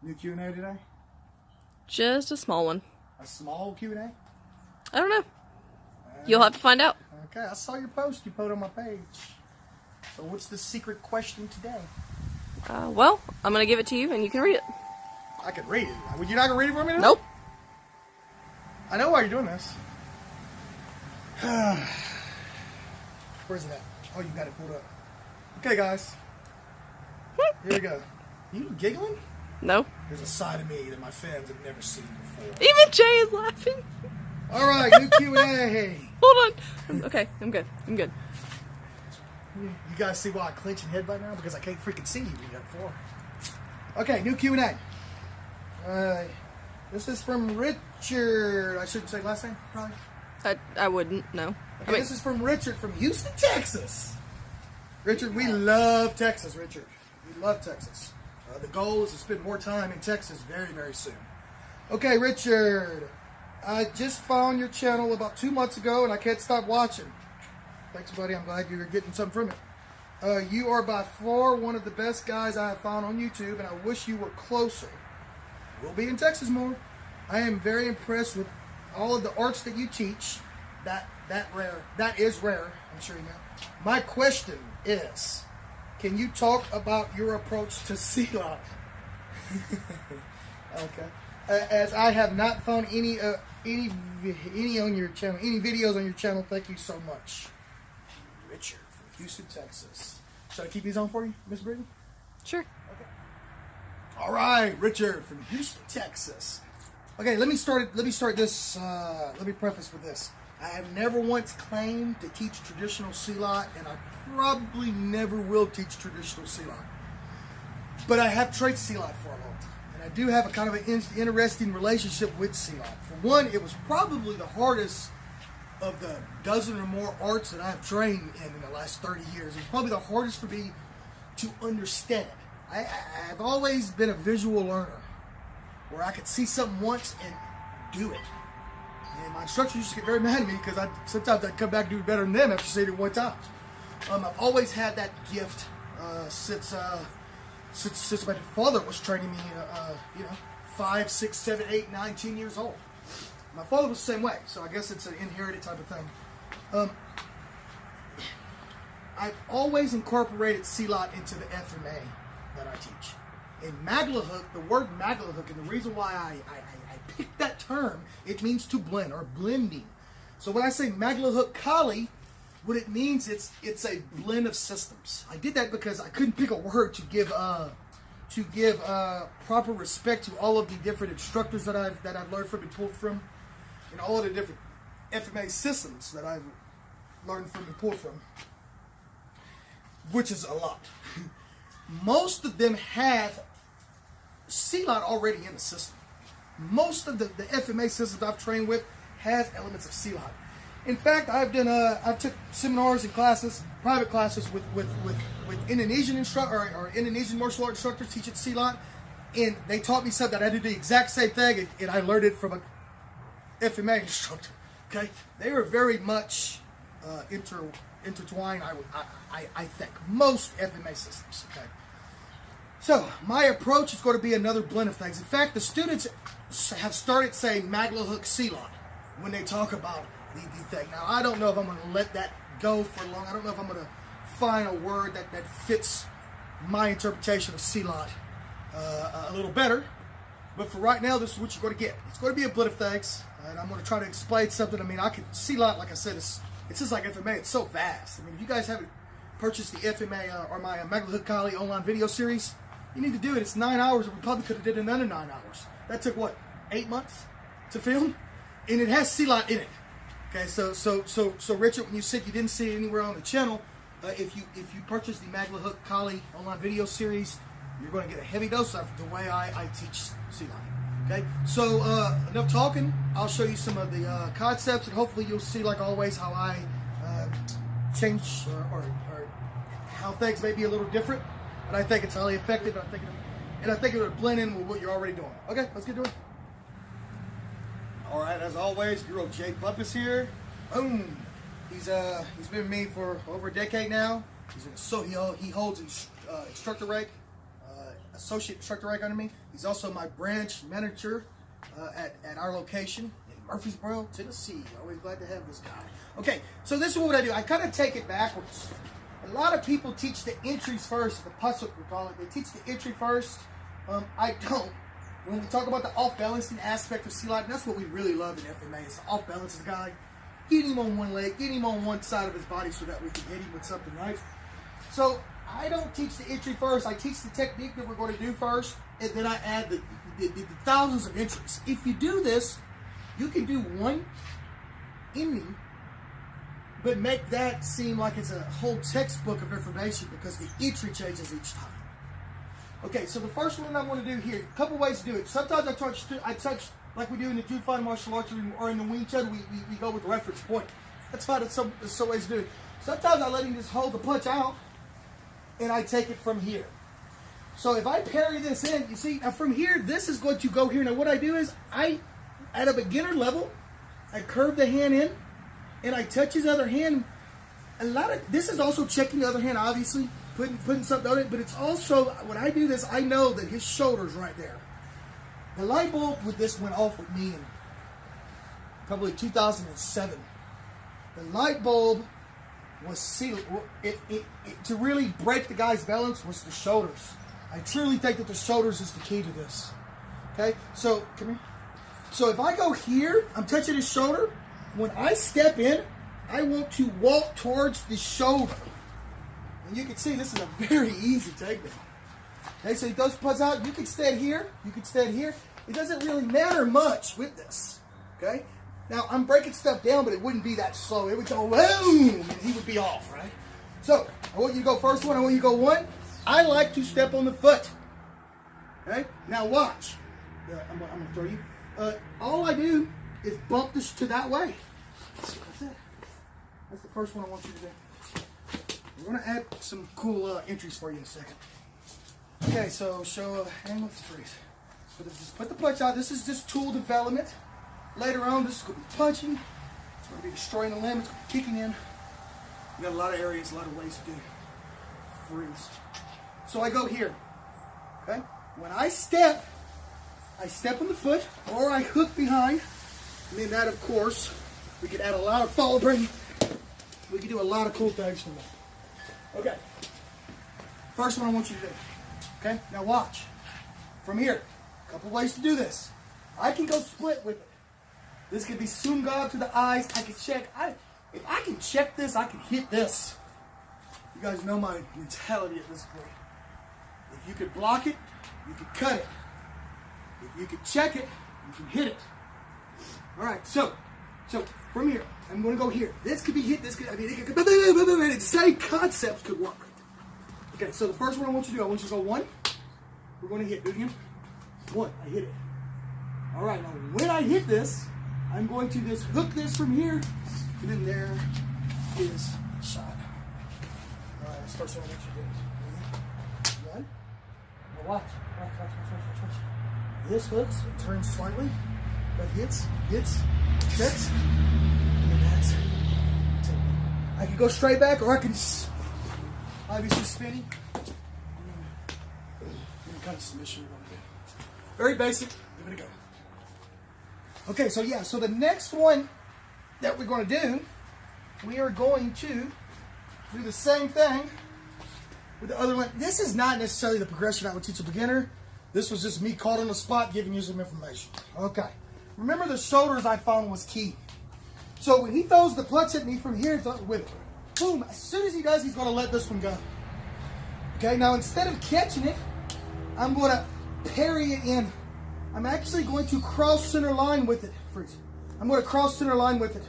New Q&A today? Just a small one. A small Q&A? I don't know. You'll have to find out. Okay, I saw your post you put on my page. So what's the secret question today? Well, I'm going to give it to you and you can read it. I can read it. Would you not going to read it for me today? Nope. I know why you're doing this. Where's it at? Oh, you got it pulled up. Okay, guys. Here we go. You giggling? No. There's a side of me that my fans have never seen before. Even Jay is laughing. All right, new Q&A. Hold on. Okay, I'm good. I'm good. You guys see why I clench and headbutt now? Because I can't freaking see you before. Okay, new Q&A. This is from Richard. I shouldn't say last name, probably. I wouldn't, no. Okay, this is from Richard from Houston, Texas. Richard, we love Texas, Richard. We love Texas. The goal is to spend more time in Texas very, very soon. Okay, Richard. I just found your channel about 2 months ago, and I can't stop watching. Thanks, buddy. I'm glad you're getting something from it. You are by far one of the best guys I have found on YouTube, and I wish you were closer. We'll be in Texas more. I am very impressed with all of the arts that you teach. That is rare. I'm sure you know. My question is, can you talk about your approach to Silat? Okay. As I have not found any on your channel, any videos on your channel. Thank you so much, Richard from Houston, Texas. Should I keep these on for you, Miss Brittany? Sure. Okay. All right, Richard from Houston, Texas. Okay, let me start this. Let me preface with this. I have never once claimed to teach traditional Silat, and I probably never will teach traditional Silat. But I have trained Silat for a long time. And I do have a kind of an interesting relationship with Silat. For one, it was probably the hardest of the dozen or more arts that I've trained in the last 30 years. It's probably the hardest for me to understand. I've always been a visual learner, where I could see something once and do it. And my instructors used to get very mad at me because sometimes I'd come back and do it better than them after seeing it one time. I've always had that gift since my father was training me, 5, 6, 7, 8, 9, 10 years old. My father was the same way, so I guess it's an inherited type of thing. I've always incorporated Silat into the FMA that I teach. In Maglahok, the word Maglahok, and the reason why I picked that term, it means to blend or blending. So when I say Maglahok Kali, what it means, it's a blend of systems. I did that because I couldn't pick a word to give proper respect to all of the different instructors that I've learned from and pulled from, and all of the different FMA systems that I've learned from and pulled from, which is a lot. Most of them have Silat already in the system. Most of the FMA systems I've trained with has elements of Silat. In fact, I've took seminars and classes, private classes with Indonesian instructor or Indonesian martial art instructors teaching Silat, and they taught me something that I did the exact same thing, and I learned it from an FMA instructor. Okay, they were very much intertwined. I think most FMA systems. Okay. So, my approach is going to be another blend of things. In fact, the students have started saying Maglahok Silat when they talk about the thing. Now, I don't know if I'm going to let that go for long. I don't know if I'm going to find a word that fits my interpretation of Silat a little better. But for right now, this is what you're going to get. It's going to be a blend of things, and I'm going to try to explain something. I mean, Silat, like I said, it's just like FMA. It's so vast. I mean, if you guys haven't purchased the FMA or my Maglahok Kali online video series, you need to do it. It's 9 hours, and we probably could have did it in under 9 hours. That took, what, 8 months to film? And it has Silat in it. Okay, so Richard, when you said you didn't see it anywhere on the channel, if you purchase the Maglahok Kali online video series, you're going to get a heavy dose of the way I teach Silat. Okay, so enough talking. I'll show you some of the concepts, and hopefully you'll see, like always, how I change or how things may be a little different. But I think it's highly effective, and I think it would blend in with what you're already doing. Okay, let's get to it. All right, as always, your old Jake Bumpus here. Boom. He's been with me for over a decade now. He holds instructor rank, associate instructor right under me. He's also my branch manager at our location in Murfreesboro, Tennessee. Always glad to have this guy. Okay, so this is what I do. I kind of take it backwards. A lot of people teach the entries first, the putts, what we call it. They teach the entry first. I don't. When we talk about the off-balancing aspect of Silat, that's what we really love in FMA. It's the off-balance the guy. Get him on one leg, get him on one side of his body so that we can hit him with something, right? So I don't teach the entry first. I teach the technique that we're going to do first, and then I add the thousands of entries. If you do this, you can do one inning, but make that seem like it's a whole textbook of information because the entry changes each time. Okay, so the first one I want to do here, a couple ways to do it. Sometimes I touch like we do in the Judo Fighting Martial Arts or in the Wing Chun, we go with the reference point. That's fine, there's some ways to do it. Sometimes I let him just hold the punch out, and I take it from here. So if I parry this in, you see, now from here, this is going to go here. Now what I do is, at a beginner level, I curve the hand in, and I touch his other hand. This is also checking the other hand, obviously, putting something on it, but it's also, when I do this, I know that his shoulder's right there. The light bulb with this went off with me in probably 2007. The light bulb was sealed. To really break the guy's balance was the shoulders. I truly think that the shoulders is the key to this. Okay, so come here. So if I go here, I'm touching his shoulder. When I step in, I want to walk towards the shoulder. And you can see this is a very easy takedown. Okay, so he goes punch out. You can stand here. You can stand here. It doesn't really matter much with this. Okay. Now I'm breaking stuff down, but it wouldn't be that slow. It would go boom, and he would be off, right? So I want you to go first one. I want you to go one. I like to step on the foot. Okay. Now watch. I'm gonna throw you. All I do is bump this to that way. That's it. That's the first one I want you to do. We're gonna add some cool entries for you in a second. Okay, so show hang with the freeze. So just put the punch out. This is just tool development. Later on, this is going to be punching. It's going to be destroying the limb. It's going to be kicking in. You got a lot of areas, a lot of ways to do freeze. So I go here. Okay? When I step on the foot, or I hook behind. And then that, of course, we could add a lot of follow bring. We could do a lot of cool things from that. Okay. First one I want you to do. Okay? Now watch. From here, a couple ways to do this. I can go split with it. This could be Sungab to the eyes. I can check. If I can check this, I can hit this. You guys know my mentality at this point. If you could block it, you could cut it. If you could check it, you can hit it. All right, so from here, I'm going to go here. This could be hit. This could, the same concepts could work. Okay, so the first one I want you to do, I want you to go one. We're going to hit. Do it again. One. I hit it. All right, now when I hit this, I'm going to just hook this from here, and then there is a shot. All right, that's the first one I want you to do. One. Now watch. This hooks, it turns slightly, but hits, checks, and then that's it. I can go straight back, or I can obviously spinning. Any kind of submission you want to do. Very basic. Give it a go. Okay, so yeah, so the next one that we're going to do, we are going to do the same thing with the other one. This is not necessarily the progression I would teach a beginner. This was just me caught on the spot giving you some information. Okay. Remember the shoulders I found was key. So when he throws the punch at me from here, with boom, as soon as he does, he's going to let this one go. Okay, now instead of catching it, I'm going to parry it in. I'm actually going to cross center line with it. Freeze. I'm going to cross center line with it.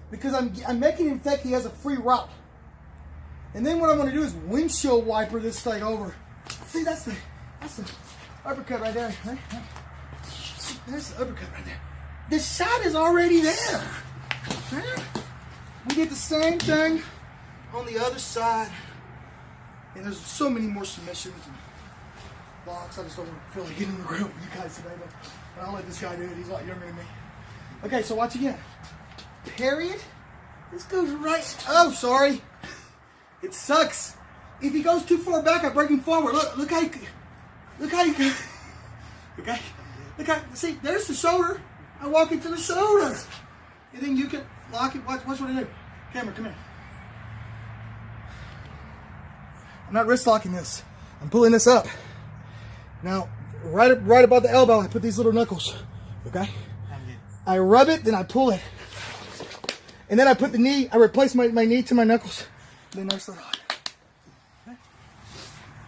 Because I'm making him think he has a free route. And then what I'm going to do is windshield wiper this thing over. See, that's the uppercut right there. Right? There's the uppercut right there. The shot is already there. Right? We did the same thing on the other side. And there's so many more submissions and blocks. I just don't want to feel like getting in the ground with you guys today. But I'll let this guy do it. He's a lot younger than me. Okay, so watch again. Parry it. This goes right. Oh, sorry. It sucks. If he goes too far back, I break him forward. Look how he... Look how you go. Okay? Look how, see, there's the shoulder. I walk into the shoulder. And then you can lock it. Watch what I do. Camera, come here. I'm not wrist locking this. I'm pulling this up. Now, right above the elbow, I put these little knuckles. Okay? I rub it, then I pull it. And then I put the knee, I replace my knee to my knuckles. Then I start on. Okay?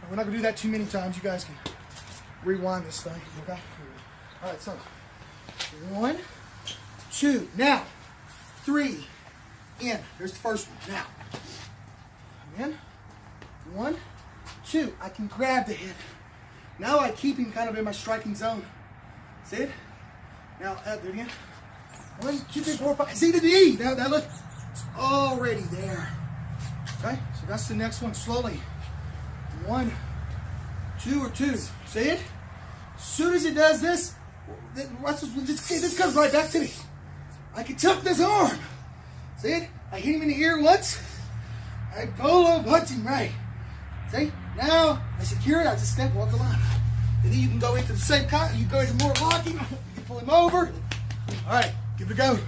We're not going to do that too many times. You guys can rewind this thing. Okay? All right, so 1, 2. Now, 3. In. There's the first one. Now. In. 1, 2. I can grab the head. Now I keep him kind of in my striking zone. See it? Now, there it again. 1, 2, 3, 4, 5. See the knee. Now look. It's already there. Okay? So that's the next one. Slowly. 1, 2 or 2. See it? As soon as it does this, this comes right back to me. I can tuck this arm. See it? I hit him in the ear once. I polo punch him right. See? Now I secure it. I just step, walk the line. And then you can go into the same kind. You go into more locking. You can pull him over. All right, give it a go.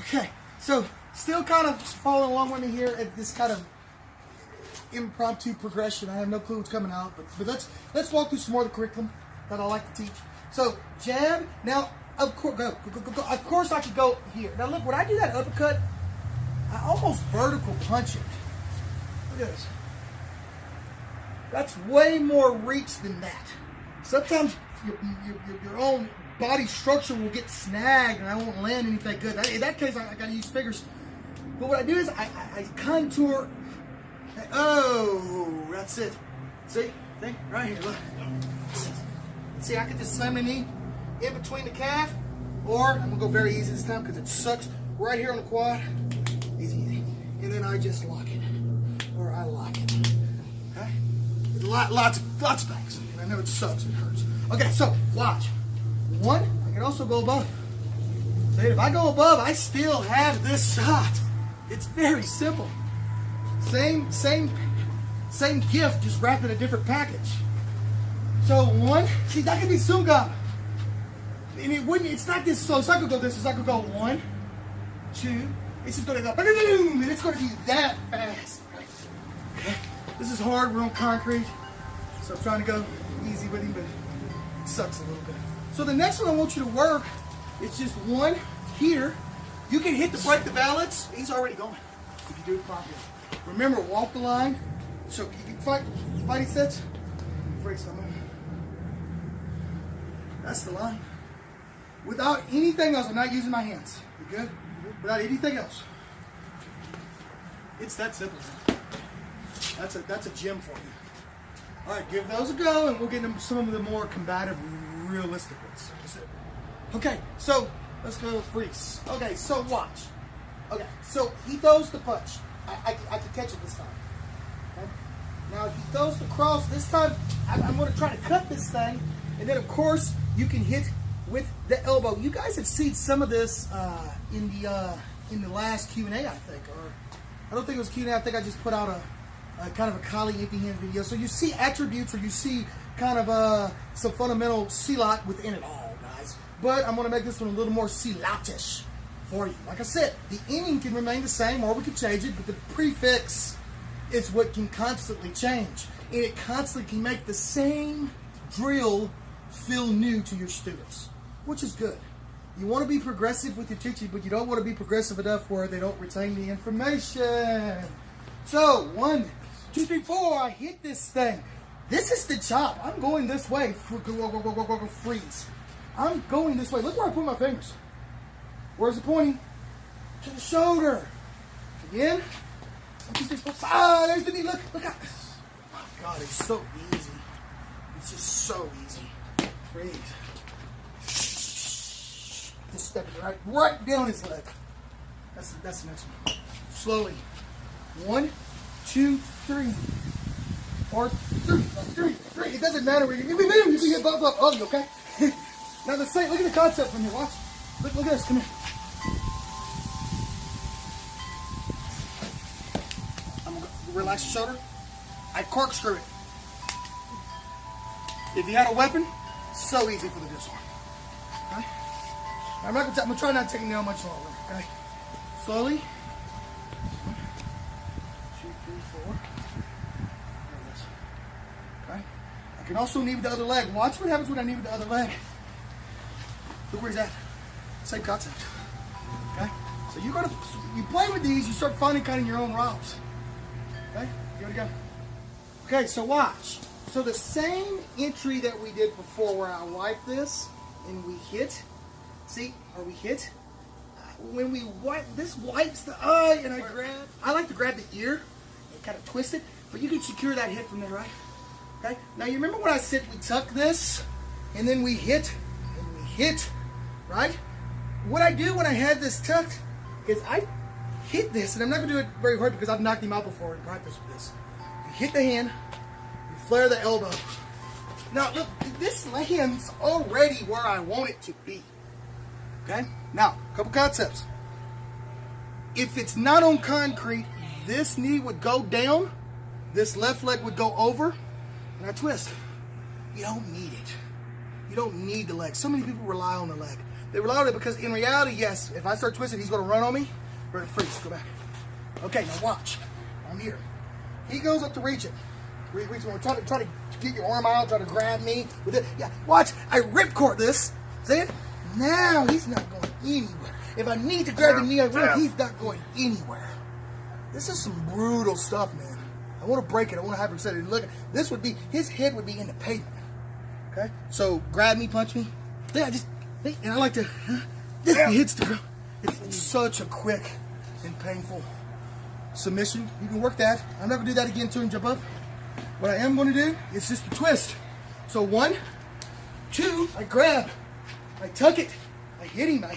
Okay, so still kind of following along with me here at this kind of impromptu progression. I have no clue what's coming out, but let's walk through some more of the curriculum that I like to teach. So jab. Now, of course, go. Of course, I could go here. Now look, when I do that uppercut, I almost vertical punch it. Look at this. That's way more reach than that. Sometimes your own body structure will get snagged and I won't land anything good. In that case, I got to use fingers. But what I do is I contour. Oh, that's it. See? Right here, look. See, I can just slam my knee in between the calf, or I'm going to go very easy this time because it sucks. Right here on the quad. Easy. And then I just lock it. Or I lock it. Okay? Lots of things. And I know it sucks, it hurts. Okay, so watch. 1, I can also go above. See, if I go above, I still have this shot. It's very simple. Same gift, just wrapped in a different package. So 1, see, that could be Sungam. And it's not this slow. It's not going to go this. It's not going to go 1, 2. It's just going to go, and it's going to be that fast. Okay. This is hard. We're on concrete. So I'm trying to go easy with him, but it sucks a little bit. So the next one I want you to work is just 1 here. You can hit the break the balance. He's already going if you do it properly. Remember, walk the line. So you can fighting sets. That's the line. Without anything else, I'm not using my hands. You good? Without anything else. It's that simple. That's a gem for you. All right, give those a go, and we'll get into some of the more combative, realistic ones. Okay, so let's go freeze. Okay, so watch. Okay, so he throws the punch. I can catch it this time. Okay? Now he throws the cross. This time, I'm going to try to cut this thing, and then of course you can hit with the elbow. You guys have seen some of this in the last Q&A, I think, or I don't think it was Q&A. I think I just put out a kind of a Kali empty hand video. So you see attributes, or you see kind of some fundamental silat within it all, guys. But I'm going to make this one a little more silatish for you. Like I said, the ending can remain the same, or we can change it, but the prefix is what can constantly change. And it constantly can make the same drill feel new to your students, which is good. You want to be progressive with your teaching, but you don't want to be progressive enough where they don't retain the information. So, 1, 2, 3, 4, I hit this thing. This is the chop. I'm going this way. Freeze. I'm going this way. Look where I put my fingers. Where's it pointing? To the shoulder. Again. 1, 2, 3, 4, 5. There's the knee. Look out. Oh, God, it's so easy. It's just so easy. Freeze. Just step it right down his leg. That's the next one. Slowly. 1, 2, 3. Or 3. It doesn't matter where you can get both up. Oh, okay? Now the same. Look at the concept from here. Watch. Look at this. Come here. I'm gonna relax your shoulder. I corkscrew it. If you had a weapon, so easy for the disarm. Okay? I'm gonna try not to take it down much longer. Okay? Slowly. 1, 2, 3, 4. There it is. Okay? I can also knee with the other leg. Watch what happens when I knee with the other leg. Look where he's at. Same concept. Okay? So you play with these, you start finding kind of your own routes. Okay? Here we go. Okay, so watch. So the same entry that we did before where I wipe this and we hit. See, or we hit. When we wipe, this wipes the eye and I like to grab the ear and kind of twist it, but you can secure that hit from there, right? Okay? Now you remember when I said we tuck this and then we hit and we hit, right? What I do when I had this tucked is I hit this, and I'm not going to do it very hard because I've knocked him out before in practice with this. You hit the hand, you flare the elbow. Now look, this lands already where I want it to be. Okay? Now, a couple concepts. If it's not on concrete, this knee would go down, this left leg would go over, and I twist. You don't need it. You don't need the leg. So many people rely on the leg. They rely on it because in reality, yes, if I start twisting, he's going to run on me. We're going to freeze. Go back. Okay, now watch. I'm here. He goes up to reach it. Reach, try to get your arm out, try to grab me with it. Yeah, watch. I ripcord this. See it? Now he's not going anywhere. If I need to grab the knee, I will. He's not going anywhere. This is some brutal stuff, man. I want to break it. I want to have it. Look, this would be, his head would be in the pavement. Okay? So grab me, punch me. Yeah, just, and I like to, just hits the ground. It's such a quick and painful submission. You can work that. I'm not going to do that again to him, jump up. What I am going to do is just a twist. So 1, 2, I grab. I tuck it. I hit him. I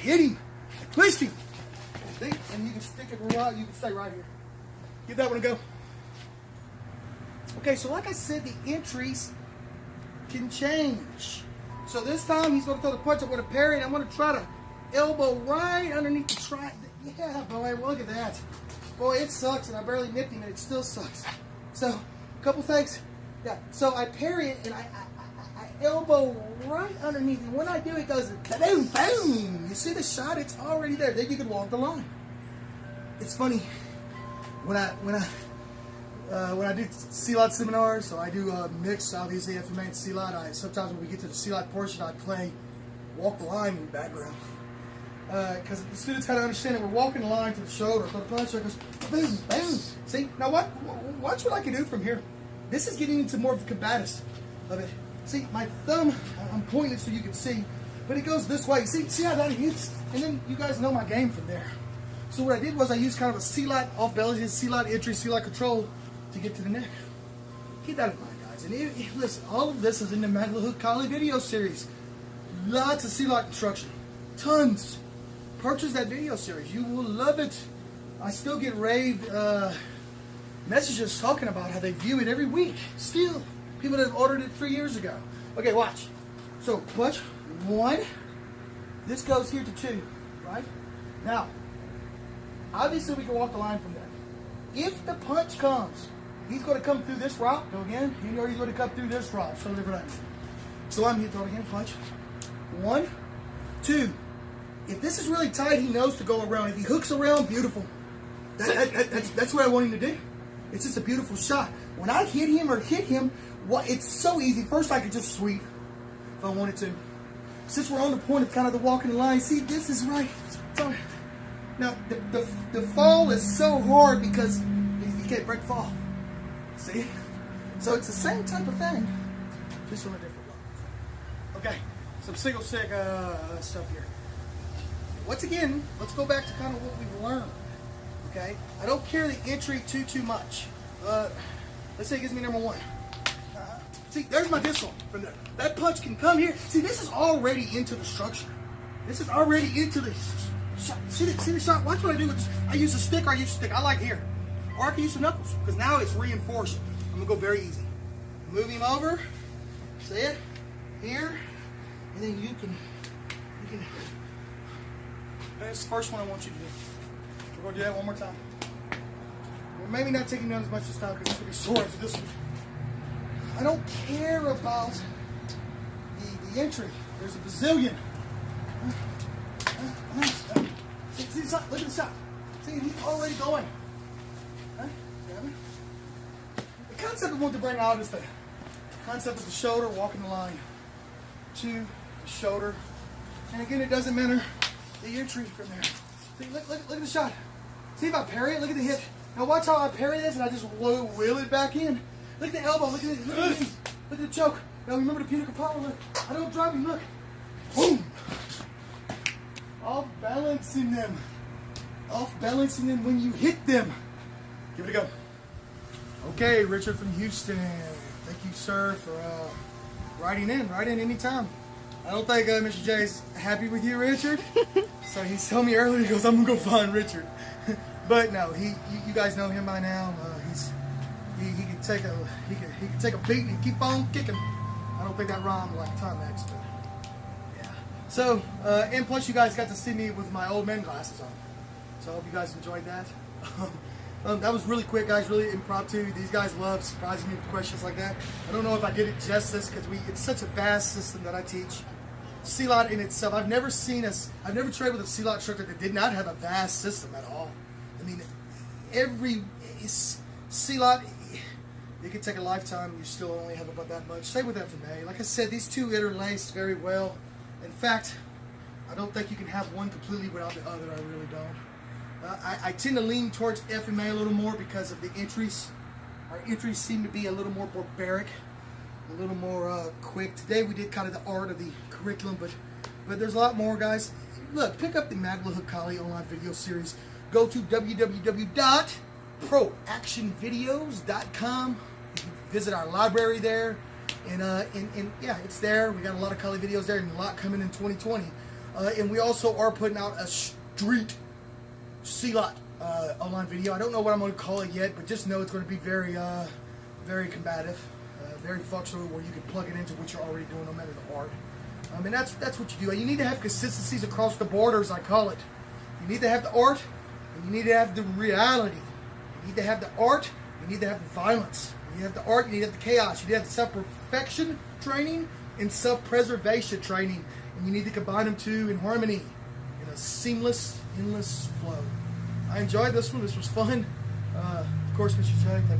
twist him. See? And you can stick it right, you can stay right here. Give that one a go. Okay, so like I said, the entries can change. So this time he's going to throw the punch. I'm going to parry and I'm going to try to elbow right underneath the try. Yeah, boy, look at that. Boy, it sucks and I barely nipped him and it still sucks. So, a couple things. Yeah, so I parry it and I elbow right underneath. And when I do, it goes boom, boom. You see the shot? It's already there. Then you can walk the line. It's funny when I do Silat seminars, so I do mix, obviously FMA and Silat. Sometimes when we get to the Silat portion, I play walk the line in the background. Because the students got to understand that we're walking the line to the shoulder, so the punch goes boom, boom. See, now watch what I can do from here. This is getting into more of the combative of it. See, my thumb, I'm pointing it so you can see, but it goes this way. See how that hits? And then you guys know my game from there. So what I did was I used kind of a Silat off belly, Silat entry, Silat control to get to the neck. Keep that in mind, guys. And listen, all of this is in the Maglahok Silat video series. Lots of Silat instruction. Tons. Purchase that video series. You will love it. I still get raved messages talking about how they view it every week. Still. People that have ordered it 3 years ago. Okay, watch. So, punch. 1. This goes here to 2. Right? Now, obviously we can walk the line from there. If the punch comes, he's going to come through this route. Go again. Or he's going to come through this route. So different. So I'm here throwing again. Punch. 1, 2. If this is really tight, he knows to go around. If he hooks around, beautiful. That's what I want him to do. It's just a beautiful shot. When I hit him, it's so easy. First, I could just sweep if I wanted to. Since we're on the point of kind of the walking line, see, this is right. So, now, the fall is so hard because you can't break the fall. See? So it's the same type of thing, just from a different level. Okay, some single stick stuff here. Once again, let's go back to kind of what we've learned. Okay, I don't care the entry too much. Let's say it gives me number 1. See, there's my disarm from there. That punch can come here. See, this is already into the structure. This is already into the shot. See the shot? Watch what I do with this. I use a stick or I use a stick. I like here. Or I can use the knuckles because now it's reinforcing. I'm going to go very easy. Move him over. See it? Here. And then you can. That's the first one I want you to do. We're going to do that one more time. We're maybe not taking down as much this time because it's going to be sore after this one. I don't care about the entry. There's a bazillion. See, look at the shot. See, he's already going. The concept I want to bring out is the concept of the shoulder, walking the line to the shoulder. And again, it doesn't matter the entry from there. See, look at the shot. See if I parry it, look at the hit. Now watch how I parry this and I just wheel it back in. Look at the elbow, look at the choke. Now remember the Peter Capallo, look. I don't drop him, look. Boom! Off balancing them. Off balancing them when you hit them. Give it a go. Okay, Richard from Houston. Thank you, sir, for writing in. Write in anytime. I don't think Mr. J is happy with you, Richard. So he told me earlier, he goes, I'm going to go find Richard. But no, you guys know him by now. He can take a beat and keep on kicking. I don't think that rhymed like Timex, but yeah. So, and plus you guys got to see me with my old man glasses on. So I hope you guys enjoyed that. That was really quick, guys, really impromptu. These guys love surprising me with questions like that. I don't know if I did it justice because it's such a vast system that I teach. Silat in itself, I've never trained with a Silat instructor that did not have a vast system at all. I mean, every Silat, it could take a lifetime. You still only have about that much. Same with FMA. Like I said, these two interlace very well. In fact, I don't think you can have one completely without the other. I really don't. I tend to lean towards FMA a little more because of the entries. Our entries seem to be a little more barbaric, a little more quick. Today we did kind of the art of the curriculum, but there's a lot more, guys. Look, pick up the Maglahok Silat online video series. Go to www.proactionvideos.com. Visit our library there, and yeah, it's there. We got a lot of Kali videos there, and a lot coming in 2020. And we also are putting out a street Silat online video. I don't know what I'm going to call it yet, but just know it's going to be very, very combative, very functional, where you can plug it into what you're already doing, no matter the art. And that's what you do. You need to have consistencies across the borders, I call it. You need to have the art, and you need to have the reality. You need to have the art, you need to have the violence. You need to have the art, you need to have the chaos. You need to have the self-perfection training and self-preservation training. And you need to combine them two in harmony, in a seamless, endless flow. I enjoyed this one. This was fun. Of course, Mr. J, thank you.